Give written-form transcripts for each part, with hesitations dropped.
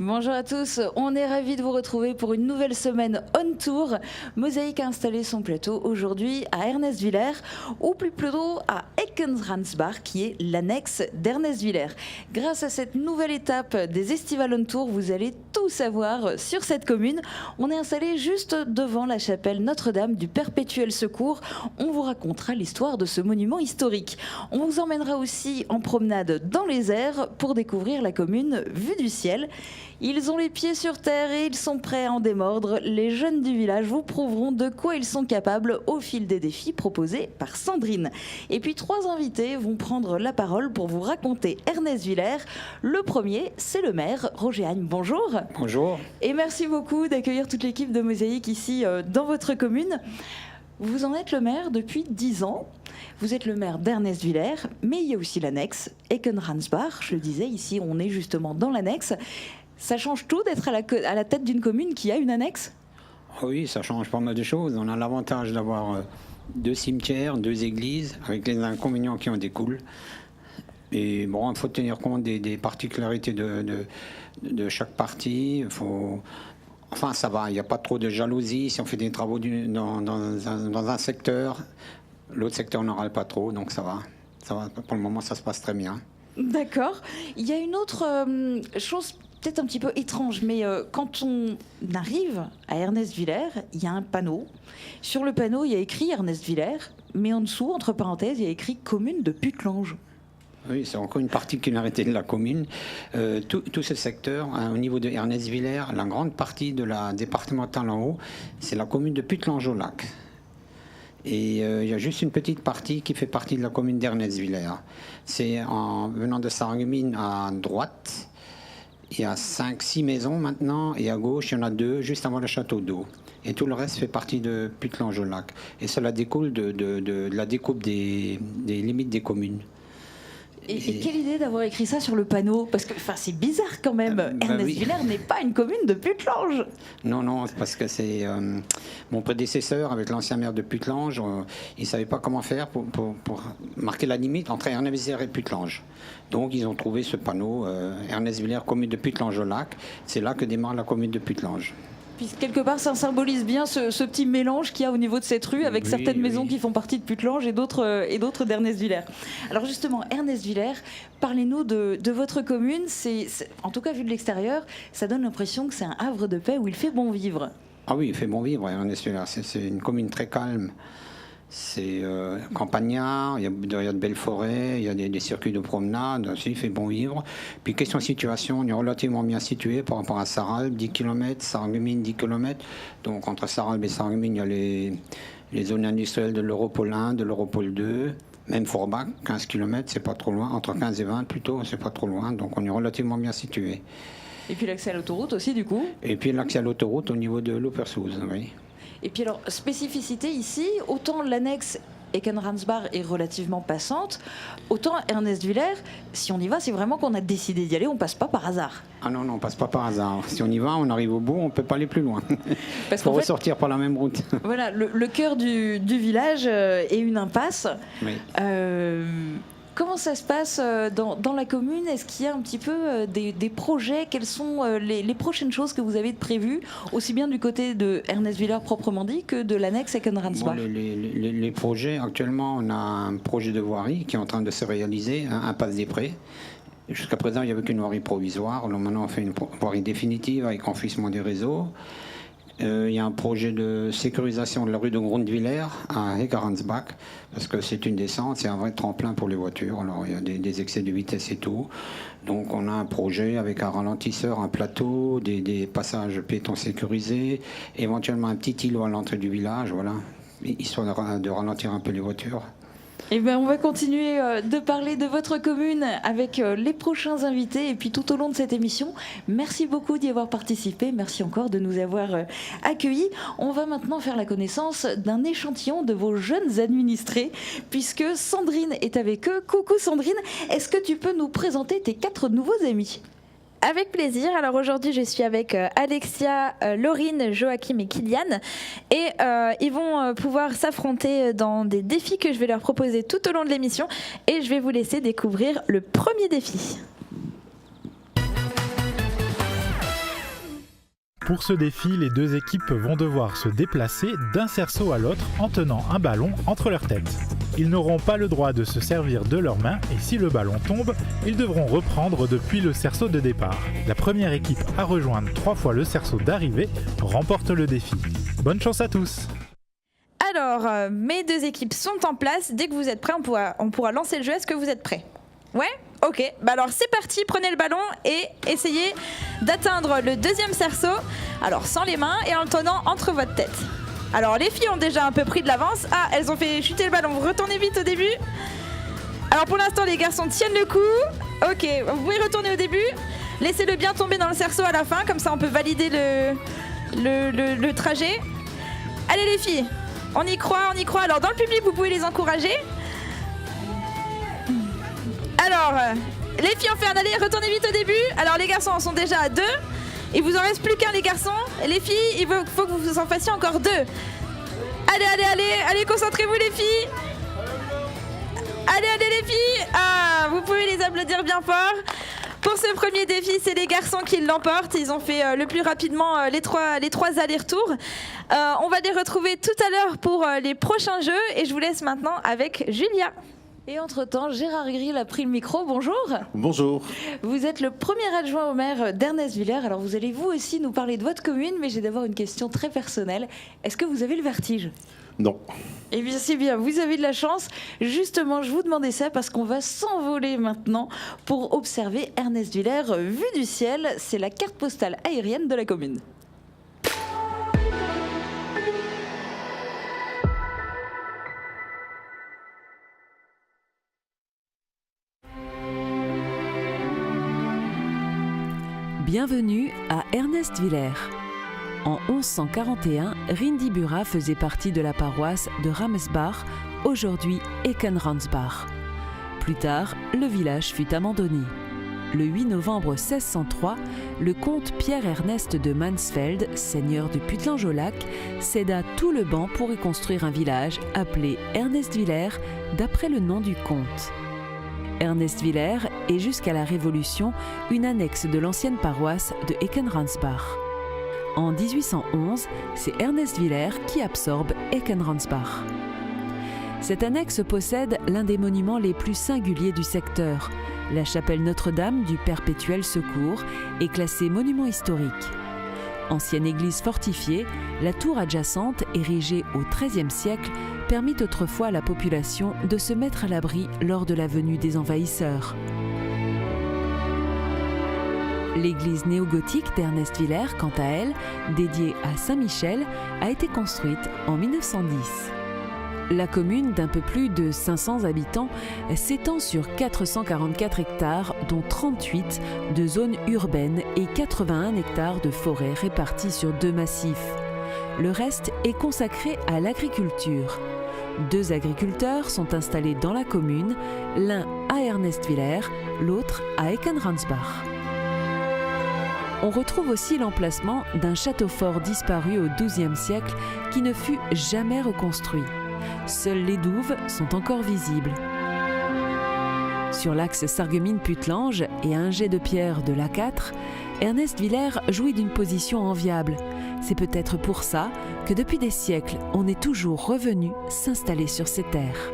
Bonjour à tous, on est ravis de vous retrouver pour une nouvelle semaine on tour. Mosaïque a installé son plateau aujourd'hui à Ernestwiller, ou plus plutôt à Eckenransbach, qui est l'annexe d'Ernestwiller. Grâce à cette nouvelle étape des Estivales on tour, vous allez tout savoir sur cette commune. On est installé juste devant la chapelle Notre-Dame du Perpétuel Secours. On vous racontera l'histoire de ce monument historique. On vous emmènera aussi en promenade dans les airs pour découvrir la commune vue du ciel. Ils ont les pieds sur terre et ils sont prêts à en démordre. Les jeunes du village vous prouveront de quoi ils sont capables au fil des défis proposés par Sandrine. Et puis 3 invités vont prendre la parole pour vous raconter Ernestwiller. Le premier, c'est le maire, Roger Hagne. Bonjour. Bonjour. Et merci beaucoup d'accueillir toute l'équipe de Mosaïque ici dans votre commune. Vous en êtes le maire depuis 10 ans. Vous êtes le maire d'Ernestwiller, mais il y a aussi l'annexe Eckenransbach. Je le disais, ici on est justement dans l'annexe. Ça change tout d'être à la tête d'une commune qui a une annexe ? Oui, ça change pas mal de choses. On a l'avantage d'avoir 2 cimetières, 2 églises, avec les inconvénients qui en découlent. Et bon, il faut tenir compte des particularités de chaque partie. Enfin, ça va, il n'y a pas trop de jalousie. Si on fait des travaux dans un secteur, l'autre secteur n'aura pas trop, donc ça va. Pour le moment, ça se passe très bien. D'accord. Il y a une autre chose peut-être un petit peu étrange, mais quand on arrive à Ernestwiller, il y a un panneau. Sur le panneau, il y a écrit Ernestwiller, mais en dessous, entre parenthèses, il y a écrit commune de Putelange. Oui, c'est encore une particularité de la commune. Tout ce secteur, au niveau de Ernestwiller, la grande partie de la départementale en haut, c'est la commune de Putelange-au-Lac. Et il y a juste une petite partie qui fait partie de la commune d'Ernestwiller. C'est en venant de Sarreguemines à droite. Il y a 5-6 maisons maintenant, et à gauche, il y en a 2, juste avant le château d'eau. Et tout le reste fait partie de Putelange-au-Lac. Et cela découle de la découpe des limites des communes. Et quelle idée d'avoir écrit ça sur le panneau ? Parce que c'est bizarre quand même. Ernestwiller n'est pas une commune de Putelange. Non, parce que c'est mon prédécesseur avec l'ancien maire de Putelange. Il ne savait pas comment faire pour marquer la limite entre Ernestwiller et Putelange. Donc ils ont trouvé ce panneau Ernestwiller, commune de Putelange-au-Lac. C'est là que démarre la commune de Putelange. Puis quelque part, ça symbolise bien ce petit mélange qu'il y a au niveau de cette rue, avec certaines maisons qui font partie de Putelange et d'autres d'Ernestwiller. Alors justement, Ernestwiller, parlez-nous de votre commune. En tout cas, vu de l'extérieur, ça donne l'impression que c'est un havre de paix où il fait bon vivre. Ah oui, il fait bon vivre, Ernestwiller. C'est une commune très calme. C'est campagnard, il y a de belles forêts, il y a des circuits de promenade, il fait bon vivre. Puis question situation, on est relativement bien situé par rapport à Sarralbe, 10 km, Sarreguemines, 10 km. Donc entre Sarralbe et Sarreguemines, il y a les zones industrielles de l'Europole 1, de l'Europole 2, même Forbach, 15 km, c'est pas trop loin, entre 15 et 20 plutôt, c'est pas trop loin, donc on est relativement bien situé. Et puis l'accès à l'autoroute aussi, du coup ? Et puis l'accès à l'autoroute au niveau de l'Opersouze, oui. Et puis alors, spécificité ici, autant l'annexe Eckenransbach est relativement passante, autant Ernestwiller, si on y va, c'est vraiment qu'on a décidé d'y aller, on passe pas par hasard. Ah non, on passe pas par hasard. Si on y va, on arrive au bout, on peut pas aller plus loin. Il faut ressortir par la même route. Voilà, le cœur du village est une impasse. Oui. Comment ça se passe dans la commune ? Est-ce qu'il y a un petit peu des projets ? Quelles sont les prochaines choses que vous avez de prévues, aussi bien du côté de Ernestwiller proprement dit que de l'annexe Eckenransbach ? Les projets, actuellement, on a un projet de voirie qui est en train de se réaliser, impasse des Prés. Jusqu'à présent, il n'y avait qu'une voirie provisoire. Alors maintenant, on fait une voirie définitive avec enfouissement des réseaux. Il y a un projet de sécurisation de la rue de Grundwiller à Eckenransbach, parce que c'est une descente, c'est un vrai tremplin pour les voitures. Alors il y a des excès de vitesse et tout. Donc on a un projet avec un ralentisseur, un plateau, des passages piétons sécurisés, éventuellement un petit îlot à l'entrée du village, voilà, histoire de ralentir un peu les voitures. Eh bien, on va continuer de parler de votre commune avec les prochains invités et puis tout au long de cette émission. Merci beaucoup d'y avoir participé. Merci encore de nous avoir accueillis. On va maintenant faire la connaissance d'un échantillon de vos jeunes administrés puisque Sandrine est avec eux. Coucou Sandrine, est-ce que tu peux nous présenter tes 4 nouveaux amis ? Avec plaisir. Alors aujourd'hui, je suis avec Alexia, Laurine, Joachim et Kylian. Et ils vont pouvoir s'affronter dans des défis que je vais leur proposer tout au long de l'émission. Et je vais vous laisser découvrir le premier défi. Pour ce défi, les deux équipes vont devoir se déplacer d'un cerceau à l'autre en tenant un ballon entre leurs têtes. Ils n'auront pas le droit de se servir de leurs mains et si le ballon tombe, ils devront reprendre depuis le cerceau de départ. La première équipe à rejoindre 3 fois le cerceau d'arrivée remporte le défi. Bonne chance à tous! Alors, mes deux équipes sont en place. Dès que vous êtes prêts, on pourra lancer le jeu. Est-ce que vous êtes prêts? Ouais? Ok, bah alors c'est parti, prenez le ballon et essayez d'atteindre le deuxième cerceau, alors sans les mains et en le tenant entre votre tête. Alors les filles ont déjà un peu pris de l'avance. Ah, elles ont fait chuter le ballon, vous retournez vite au début. Alors pour l'instant les garçons tiennent le coup. Ok, vous pouvez retourner au début. Laissez-le bien tomber dans le cerceau à la fin, comme ça on peut valider le trajet. Allez les filles, on y croit. Alors dans le public vous pouvez les encourager. Alors, les filles ont fait un aller, retournez vite au début. Alors les garçons en sont déjà à 2. Il vous en reste plus qu'un les garçons. Et les filles, il faut que vous en fassiez encore 2. Allez, concentrez-vous les filles. Allez les filles. Ah, vous pouvez les applaudir bien fort. Pour ce premier défi, c'est les garçons qui l'emportent. Ils ont fait le plus rapidement les trois allers-retours. On va les retrouver tout à l'heure pour les prochains jeux. Et je vous laisse maintenant avec Julia. Et entre-temps, Gérard Grill a pris le micro. Bonjour. Bonjour. Vous êtes le premier adjoint au maire d'Ernest-Villers. Alors vous allez vous aussi nous parler de votre commune, mais j'ai d'abord une question très personnelle. Est-ce que vous avez le vertige? Non. Eh bien c'est bien, vous avez de la chance. Justement, je vous demandais ça parce qu'on va s'envoler maintenant pour observer Ernest-Villers vue du ciel. C'est la carte postale aérienne de la commune. Bienvenue à Ernest-Villers. En 1141, Rindibura faisait partie de la paroisse de Ramesbach, aujourd'hui Eckenransbach. Plus tard, le village fut abandonné. Le 8 novembre 1603, le comte Pierre-Ernest de Mansfeld, seigneur du Putelange-au-Lac, céda tout le banc pour y construire un village appelé Ernest-Villers, d'après le nom du comte. Ernest-Villers est jusqu'à la Révolution une annexe de l'ancienne paroisse de Eckenransbach. En 1811, c'est Ernest-Villers qui absorbe Eckenransbach. Cette annexe possède l'un des monuments les plus singuliers du secteur. La chapelle Notre-Dame du Perpétuel Secours est classée monument historique. Ancienne église fortifiée, la tour adjacente, érigée au XIIIe siècle, permit autrefois à la population de se mettre à l'abri lors de la venue des envahisseurs. L'église néogothique d'Ernest-Villers, quant à elle, dédiée à Saint-Michel, a été construite en 1910. La commune d'un peu plus de 500 habitants s'étend sur 444 hectares, dont 38 de zones urbaines et 81 hectares de forêts répartis sur 2 massifs. Le reste est consacré à l'agriculture. 2 agriculteurs sont installés dans la commune, l'un à Ernest-Villers, l'autre à Eckenransbach. On retrouve aussi l'emplacement d'un château fort disparu au XIIe siècle qui ne fut jamais reconstruit. Seules les douves sont encore visibles. Sur l'axe Sarreguemines-Putelange et à un jet de pierre de l'A4, Ernest-Villers jouit d'une position enviable. C'est peut-être pour ça que depuis des siècles, on est toujours revenu s'installer sur ces terres.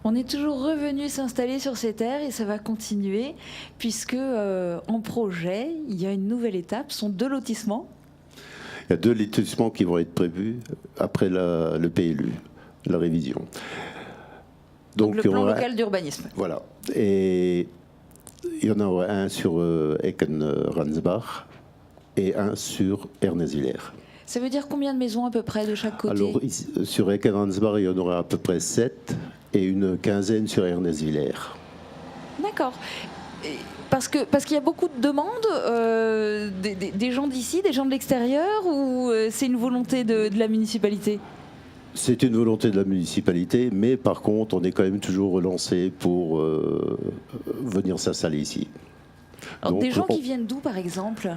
On est toujours revenu s'installer sur ces terres et ça va continuer puisque en projet, il y a une nouvelle étape, ce sont 2 lotissements. Il y a 2 lotissements qui vont être prévus après le PLU, la révision. Donc le plan local d'urbanisme. Voilà. Et il y en aura un sur Eckenransbach et un sur Ernest-Villers. Ça veut dire combien de maisons à peu près de chaque côté? Alors, sur Eckenransbach, il y en aura à peu près 7 et une quinzaine sur Ernest-Villers. D'accord. Parce qu'il y a beaucoup de demandes des gens d'ici, des gens de l'extérieur, ou c'est une volonté de la municipalité? C'est une volonté de la municipalité, mais par contre, on est quand même toujours relancé pour venir s'installer ici. Alors, donc, des gens qui viennent d'où, par exemple?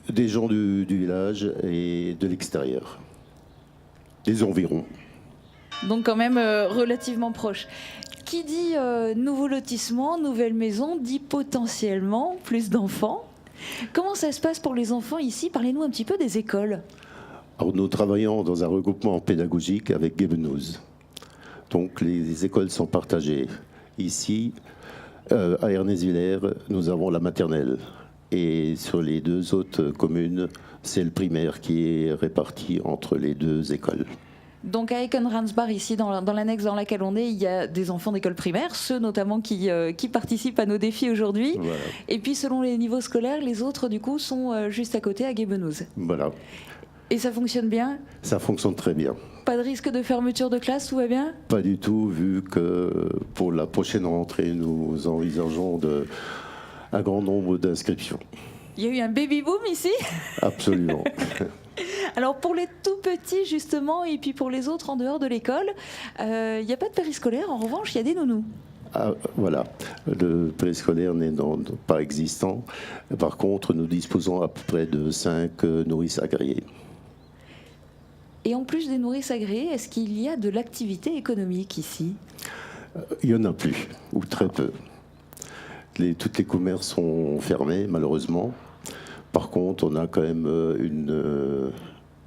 Des gens du village et de l'extérieur, des environs. Donc quand même relativement proche. qui dit nouveau lotissement, nouvelle maison, dit potentiellement plus d'enfants. Comment ça se passe pour les enfants ici? Parlez-nous un petit peu des écoles. Alors, nous travaillons dans un regroupement pédagogique avec Gebenouz. Donc les écoles sont partagées. Ici, à Ernest-Villers, nous avons la maternelle. Et sur les 2 autres communes, c'est le primaire qui est réparti entre les 2 écoles. Donc à Eckenransbach, ici dans l'annexe dans laquelle on est, il y a des enfants d'école primaire, ceux notamment qui participent à nos défis aujourd'hui. Voilà. Et puis selon les niveaux scolaires, les autres du coup sont juste à côté à Gebenouz. Voilà. Et ça fonctionne bien? Ça fonctionne très bien. Pas de risque de fermeture de classe, tout va bien? Pas du tout, vu que pour la prochaine rentrée, nous envisageons un grand nombre d'inscriptions. Il y a eu un baby-boom ici? Absolument. Alors pour les tout petits justement, et puis pour les autres en dehors de l'école, il n'y a pas de périscolaire, en revanche il y a des nounous. Ah, voilà, le périscolaire n'est pas existant. Par contre, nous disposons à peu près de 5 nourrices agréées. Et en plus des nourrices agréées, est-ce qu'il y a de l'activité économique ici? Il n'y en a plus, ou très peu. Tous les commerces sont fermés, malheureusement. Par contre, on a quand même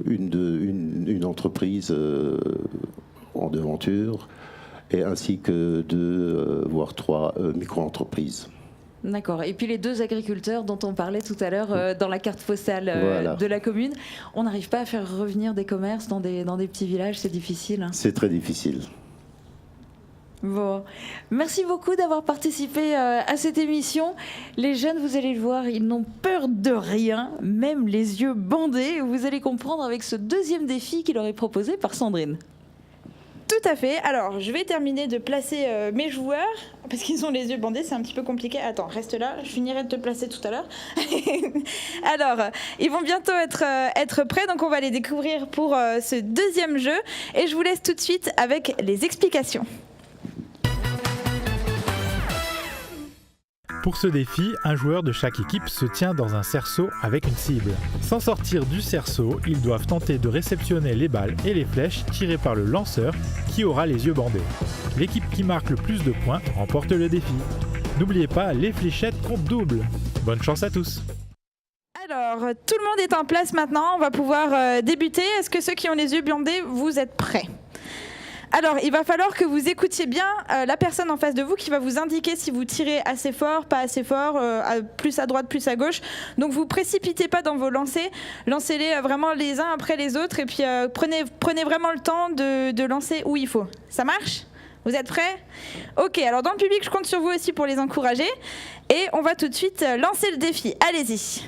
une entreprise en devanture, et ainsi que 2, voire 3 micro-entreprises. D'accord. Et puis les 2 agriculteurs dont on parlait tout à l'heure dans la carte postale Voilà. de la commune, on n'arrive pas à faire revenir des commerces dans des petits villages, c'est difficile. Hein. C'est très difficile. Bon. Merci beaucoup d'avoir participé à cette émission. Les jeunes, vous allez le voir, ils n'ont peur de rien, même les yeux bandés. Vous allez comprendre avec ce 2e défi qui leur est proposé par Sandrine. Tout à fait. Alors, je vais terminer de placer mes joueurs, parce qu'ils ont les yeux bandés, c'est un petit peu compliqué. Attends, reste là, je finirai de te placer tout à l'heure. Alors, ils vont bientôt être prêts, donc on va les découvrir pour ce 2e jeu. Et je vous laisse tout de suite avec les explications. Pour ce défi, un joueur de chaque équipe se tient dans un cerceau avec une cible. Sans sortir du cerceau, ils doivent tenter de réceptionner les balles et les flèches tirées par le lanceur qui aura les yeux bandés. L'équipe qui marque le plus de points remporte le défi. N'oubliez pas, les fléchettes comptent double. Bonne chance à tous. Alors, tout le monde est en place maintenant, on va pouvoir débuter. Est-ce que ceux qui ont les yeux bandés, vous êtes prêts ? Alors, il va falloir que vous écoutiez bien la personne en face de vous qui va vous indiquer si vous tirez assez fort, pas assez fort, plus à droite, plus à gauche. Donc, vous précipitez pas dans vos lancers. Lancez-les vraiment les uns après les autres. Et puis, prenez vraiment le temps de lancer où il faut. Ça marche ? Vous êtes prêts ? Ok, alors dans le public, je compte sur vous aussi pour les encourager. Et on va tout de suite lancer le défi. Allez-y.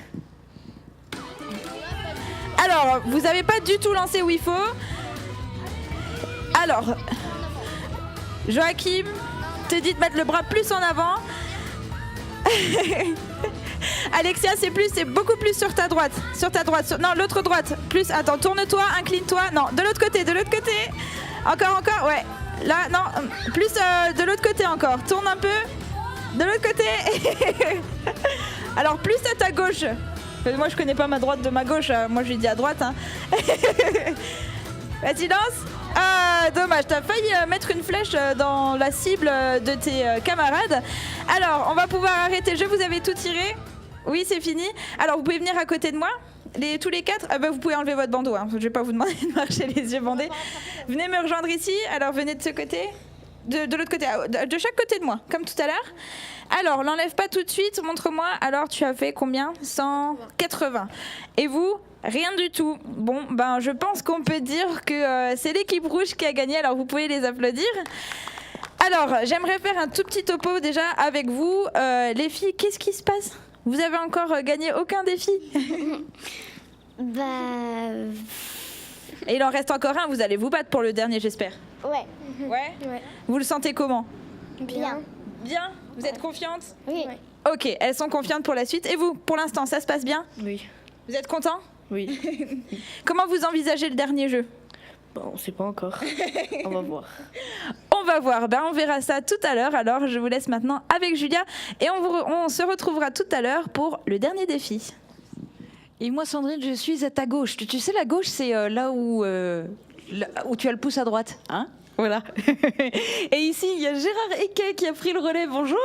Alors, vous n'avez pas du tout lancé où il faut. Alors, Joachim te dit de mettre le bras plus en avant. Alexia, c'est beaucoup plus sur ta droite. Non, l'autre droite. Plus, attends, tourne-toi, incline-toi. Non, de l'autre côté. Encore, ouais. Là, non, plus de l'autre côté encore. Tourne un peu. De l'autre côté. Alors, plus à ta gauche. Moi, je connais pas ma droite de ma gauche. Moi, je lui dis à droite. Hein. Vas-y, lance. Ah, dommage, t'as failli mettre une flèche dans la cible de tes camarades. Alors, on va pouvoir arrêter le jeu. Vous avez tout tiré ? Oui, c'est fini. Alors, vous pouvez venir à côté de moi, tous les 4. Vous pouvez enlever votre bandeau. Hein. Je vais pas vous demander de marcher les yeux bandés. Venez me rejoindre ici. Alors, venez de ce côté. De l'autre côté. De chaque côté de moi, comme tout à l'heure. Alors, l'enlève pas tout de suite. Montre-moi. Alors, tu as fait combien ? 180. Et vous ? Rien du tout. Bon, je pense qu'on peut dire que c'est l'équipe rouge qui a gagné, alors vous pouvez les applaudir. Alors, j'aimerais faire un tout petit topo déjà avec vous. Les filles, qu'est-ce qui se passe ? Vous avez encore gagné aucun défi ? Et il en reste encore un, vous allez vous battre pour le dernier, j'espère. Ouais. Ouais ? Vous le sentez comment ? Bien. Bien ? Vous êtes confiante ? Oui. Ok, elles sont confiantes pour la suite. Et vous, pour l'instant, ça se passe bien ? Oui. Vous êtes content ? Oui. Comment vous envisagez le dernier jeu ? On ne sait pas encore. On va voir. On va voir. On verra ça tout à l'heure. Alors, je vous laisse maintenant avec Julia. Et on se retrouvera tout à l'heure pour le dernier défi. Et moi, Sandrine, je suis à ta gauche. Tu sais, la gauche, c'est là où tu as le pouce à droite. Hein ? Voilà. Et ici, il y a Gérard Equet qui a pris le relais. Bonjour.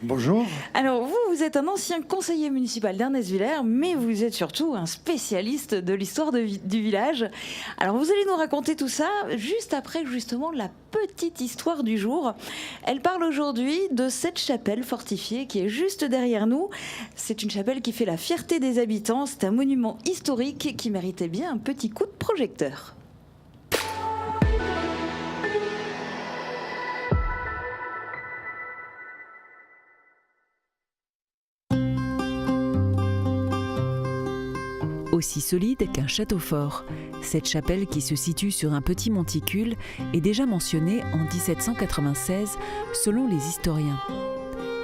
Bonjour. Alors vous êtes un ancien conseiller municipal d'Ernest-Villers, mais vous êtes surtout un spécialiste de l'histoire du village. Alors vous allez nous raconter tout ça juste après justement la petite histoire du jour. Elle parle aujourd'hui de cette chapelle fortifiée qui est juste derrière nous. C'est une chapelle qui fait la fierté des habitants. C'est un monument historique qui méritait bien un petit coup de projecteur. Aussi solide qu'un château fort, cette chapelle qui se situe sur un petit monticule est déjà mentionnée en 1796 selon les historiens.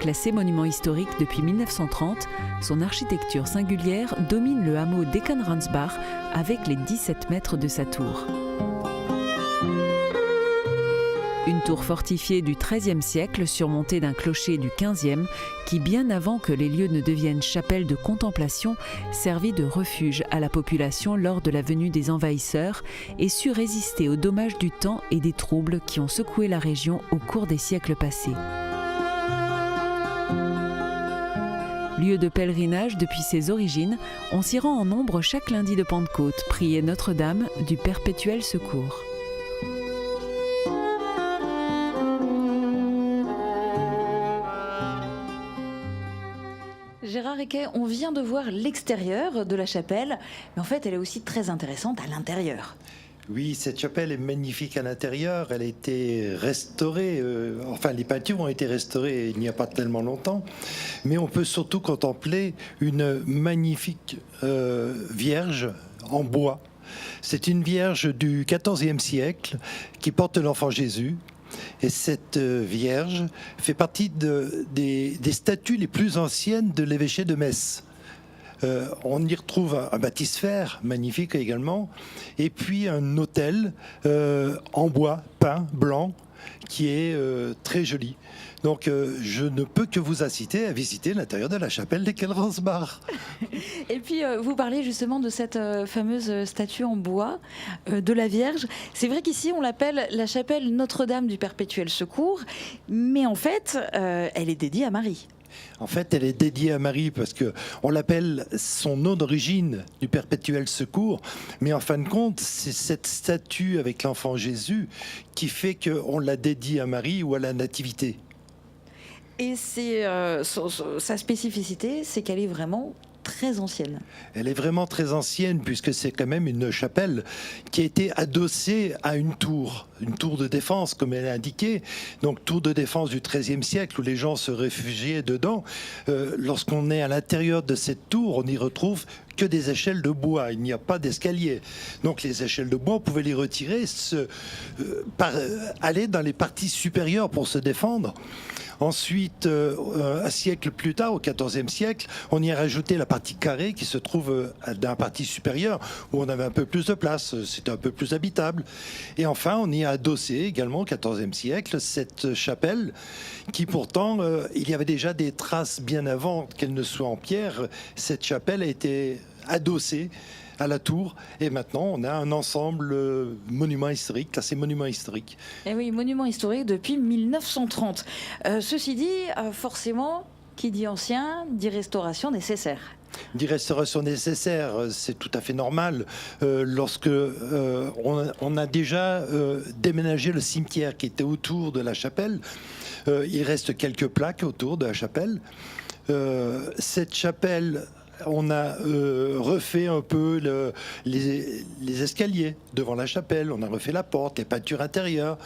Classée monument historique depuis 1930, son architecture singulière domine le hameau d'Eckenransbach avec les 17 mètres de sa tour. Une tour fortifiée du XIIIe siècle surmontée d'un clocher du XVe qui, bien avant que les lieux ne deviennent chapelles de contemplation, servit de refuge à la population lors de la venue des envahisseurs et sut résister aux dommages du temps et des troubles qui ont secoué la région au cours des siècles passés. Lieu de pèlerinage depuis ses origines, on s'y rend en nombre chaque lundi de Pentecôte, prier Notre-Dame du Perpétuel Secours. Gérard Equet, on vient de voir l'extérieur de la chapelle, mais en fait elle est aussi très intéressante à l'intérieur. Oui, cette chapelle est magnifique à l'intérieur. Elle a été restaurée, enfin les peintures ont été restaurées il n'y a pas tellement longtemps, mais on peut surtout contempler une magnifique vierge en bois. C'est une vierge du XIVe siècle qui porte l'enfant Jésus. Et cette vierge fait partie des statues les plus anciennes de l'évêché de Metz. On y retrouve un baptistère magnifique également, et puis un autel en bois peint blanc qui est très joli. Donc je ne peux que vous inciter à visiter l'intérieur de la chapelle d'Eckenransbach. Et puis vous parlez justement de cette fameuse statue en bois de la Vierge. C'est vrai qu'ici on l'appelle la chapelle Notre-Dame du Perpétuel Secours, mais en fait elle est dédiée à Marie. En fait, elle est dédiée à Marie parce que on l'appelle son nom d'origine du Perpétuel Secours, mais en fin de compte, c'est cette statue avec l'enfant Jésus qui fait qu'on la dédie à Marie ou à la Nativité. Et c'est sa spécificité, c'est qu'elle est vraiment très ancienne. Elle est vraiment très ancienne puisque c'est quand même une chapelle qui a été adossée à une tour de défense comme elle est indiquée. Donc tour de défense du XIIIe siècle où les gens se réfugiaient dedans. Lorsqu'on est à l'intérieur de cette tour, on n'y retrouve que des échelles de bois. Il n'y a pas d'escalier. Donc les échelles de bois, on pouvait les retirer, aller dans les parties supérieures pour se défendre. Ensuite, un siècle plus tard, au XIVe siècle, on y a rajouté la partie carrée qui se trouve dans la partie supérieure où on avait un peu plus de place, c'était un peu plus habitable. Et enfin, on y a adossé également au XIVe siècle cette chapelle qui pourtant, il y avait déjà des traces bien avant qu'elle ne soit en pierre. Cette chapelle a été adossée à la tour, et maintenant on a un ensemble monument historique, classé monument historique. Et oui, monument historique depuis 1930. Ceci dit, forcément, qui dit ancien, dit restauration nécessaire. Dit restauration nécessaire, c'est tout à fait normal. Lorsque on a déjà déménagé le cimetière qui était autour de la chapelle, il reste quelques plaques autour de la chapelle. Cette chapelle, on a refait un peu les escaliers devant la chapelle, on a refait la porte, les peintures intérieures.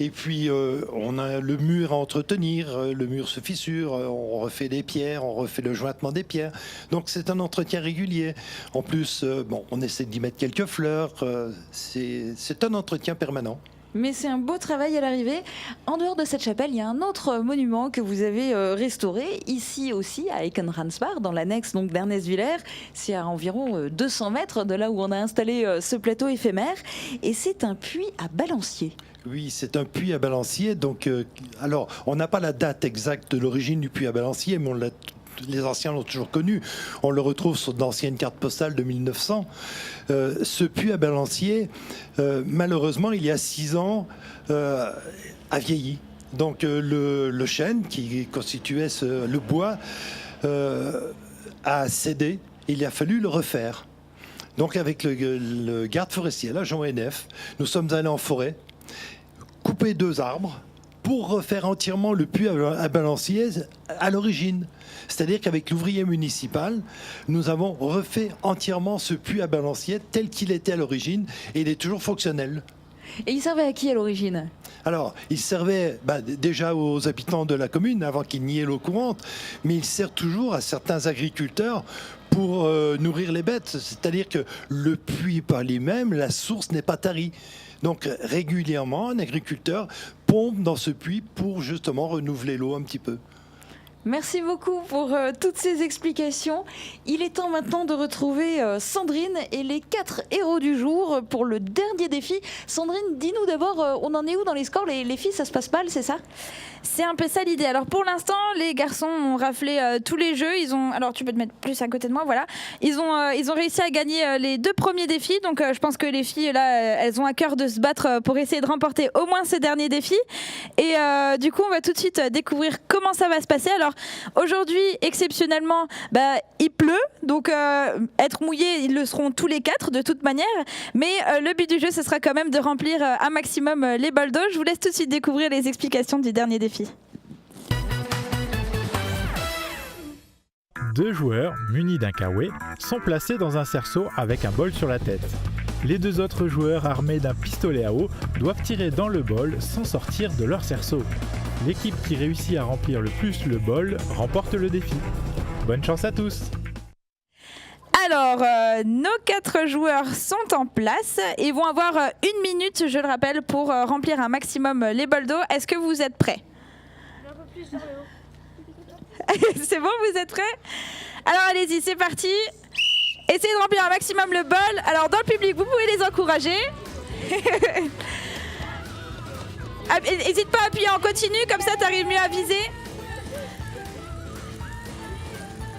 Et puis, on a le mur à entretenir, le mur se fissure, on refait des pierres, on refait le jointement des pierres. Donc, c'est un entretien régulier. En plus, on essaie d'y mettre quelques fleurs. C'est un entretien permanent. Mais c'est un beau travail à l'arrivée. En dehors de cette chapelle, il y a un autre monument que vous avez restauré, ici aussi, à Eckenransbach, dans l'annexe d'Ernest-Villers. C'est à environ 200 mètres de là où on a installé ce plateau éphémère. Et c'est un puits à balancier. Oui, c'est un puits à balancier. Donc, alors, on n'a pas la date exacte de l'origine du puits à balancier, mais on l'a les anciens l'ont toujours connu. On le retrouve sur d'anciennes cartes postales de 1900. Ce puits à balancier, malheureusement, il y a 6 ans, a vieilli. Donc le chêne qui constituait le bois a cédé. Il a fallu le refaire. Donc avec le garde forestier, l'agent ONF, nous sommes allés en forêt, couper 2 arbres pour refaire entièrement le puits à balancier à l'origine. C'est-à-dire qu'avec l'ouvrier municipal, nous avons refait entièrement ce puits à balancier tel qu'il était à l'origine et il est toujours fonctionnel. Et il servait à qui à l'origine ? Alors, il servait déjà aux habitants de la commune avant qu'il n'y ait l'eau courante, mais il sert toujours à certains agriculteurs pour nourrir les bêtes. C'est-à-dire que le puits par lui-même, la source n'est pas tarie. Donc régulièrement, un agriculteur pompe dans ce puits pour justement renouveler l'eau un petit peu. Merci beaucoup pour toutes ces explications. Il est temps maintenant de retrouver Sandrine et les 4 héros du jour pour le dernier défi. Sandrine, dis-nous d'abord, on en est où dans les scores ? Les filles, ça se passe mal, c'est ça ? C'est un peu ça l'idée. Alors pour l'instant, les garçons ont raflé tous les jeux. Alors tu peux te mettre plus à côté de moi, voilà. Ils ont réussi à gagner les 2 premiers défis. Donc je pense que les filles là, elles ont à cœur de se battre pour essayer de remporter au moins ces derniers défis. Et du coup, on va tout de suite découvrir comment ça va se passer. Alors aujourd'hui, exceptionnellement, il pleut. Donc être mouillés, ils le seront tous les 4 de toute manière. Mais le but du jeu, ce sera quand même de remplir un maximum les bols d'eau. Je vous laisse tout de suite découvrir les explications du dernier défi. 2 joueurs, munis d'un kawaii, sont placés dans un cerceau avec un bol sur la tête. Les 2 autres joueurs, armés d'un pistolet à eau, doivent tirer dans le bol sans sortir de leur cerceau. L'équipe qui réussit à remplir le plus le bol remporte le défi. Bonne chance à tous! Alors, nos 4 joueurs sont en place et vont avoir 1 minute, je le rappelle, pour remplir un maximum les bols d'eau. Est-ce que vous êtes prêts ? C'est bon, vous êtes prêts ? Alors allez-y, c'est parti. Essayez de remplir un maximum le bol. Alors dans le public, vous pouvez les encourager. N'hésite pas à appuyer en continu, comme ça tu arrives mieux à viser.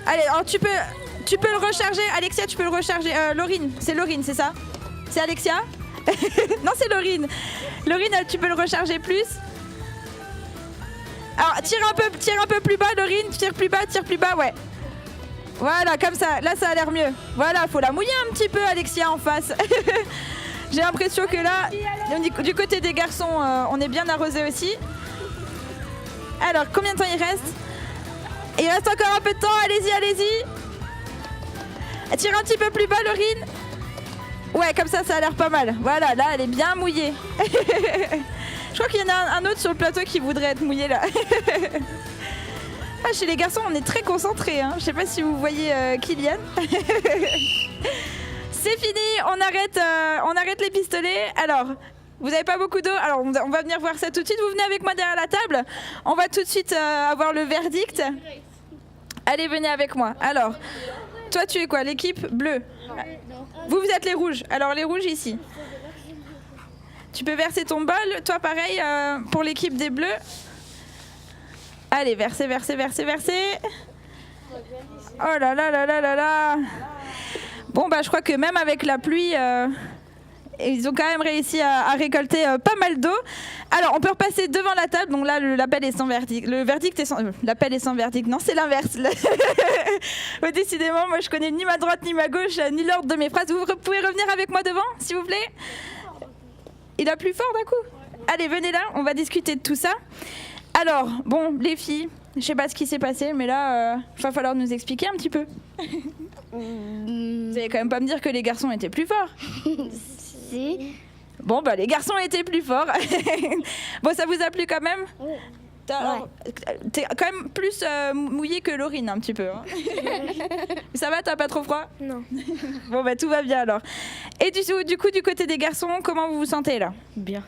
Allez, alors tu peux le recharger. Alexia, tu peux le recharger. Laurine, c'est Laurine, c'est ça ? C'est Alexia ? Non, c'est Laurine. Laurine, tu peux le recharger plus. Alors, tire un peu plus bas, Laurine. Tire plus bas, ouais. Voilà, comme ça. Là, ça a l'air mieux. Voilà, faut la mouiller un petit peu, Alexia, en face. J'ai l'impression que là, du côté des garçons, on est bien arrosé aussi. Alors, combien de temps il reste ? Il reste encore un peu de temps. Allez-y. Tire un petit peu plus bas, Laurine. Ouais, comme ça a l'air pas mal. Voilà, là, elle est bien mouillée. Je crois qu'il y en a un autre sur le plateau qui voudrait être mouillé là. Chez les garçons, on est très concentrés. Je sais pas si vous voyez Kylian. C'est fini, on arrête les pistolets. Alors, vous n'avez pas beaucoup d'eau. Alors, on va venir voir ça tout de suite. Vous venez avec moi derrière la table. On va tout de suite avoir le verdict. Allez, venez avec moi. Alors, toi, tu es quoi ? L'équipe bleue ? Vous êtes les rouges. Alors, les rouges ici. Tu peux verser ton bol. Toi, pareil, pour l'équipe des bleus. Allez, versez. Oh là là. Bon, je crois que même avec la pluie, ils ont quand même réussi à récolter pas mal d'eau. Alors, on peut repasser devant la table. Donc là, l'appel est sans verdict. L'appel est sans verdict. Non, c'est l'inverse. Ouais, décidément, moi, je connais ni ma droite, ni ma gauche, ni l'ordre de mes phrases. Vous pouvez revenir avec moi devant, s'il vous plaît ? Il a plus fort d'un coup. Allez, venez là, on va discuter de tout ça. Alors, bon, les filles, je sais pas ce qui s'est passé, mais là, il va falloir nous expliquer un petit peu. Vous allez quand même pas me dire que les garçons étaient plus forts. Si. Bon, les garçons étaient plus forts. Bon, ça vous a plu quand même ? Alors, t'es quand même plus mouillée que Laurine un petit peu. Ça va, t'as pas trop froid ? Non. Bon, tout va bien alors. Et du coup, du côté des garçons, comment vous vous sentez là ? Bien.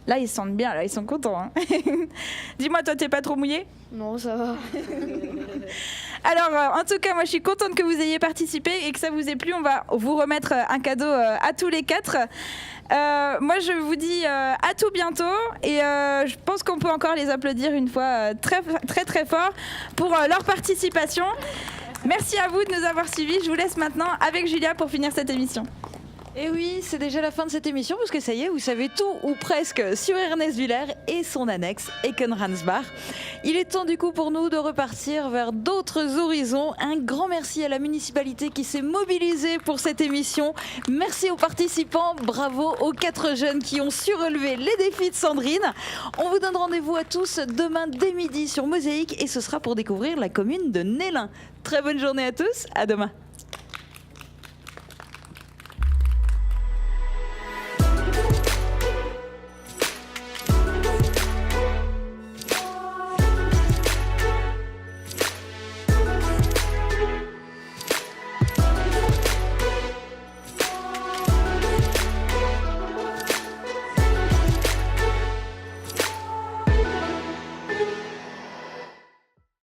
Là, ils se sentent bien, là, ils sont contents. Dis-moi, toi, t'es pas trop mouillé ? Non, ça va. Alors, en tout cas, moi, je suis contente que vous ayez participé et que ça vous ait plu. On va vous remettre un cadeau à tous les 4. Moi, je vous dis à tout bientôt et je pense qu'on peut encore les applaudir une fois très, très, très fort pour leur participation. Merci à vous de nous avoir suivis. Je vous laisse maintenant avec Julia pour finir cette émission. Et oui, c'est déjà la fin de cette émission parce que ça y est, vous savez tout ou presque sur Ernest Willer et son annexe Eckenransbach. Il est temps du coup pour nous de repartir vers d'autres horizons. Un grand merci à la municipalité qui s'est mobilisée pour cette émission. Merci aux participants, bravo aux 4 jeunes qui ont su relever les défis de Sandrine. On vous donne rendez-vous à tous demain dès midi sur Mosaïque et ce sera pour découvrir la commune de Nélin. Très bonne journée à tous, à demain.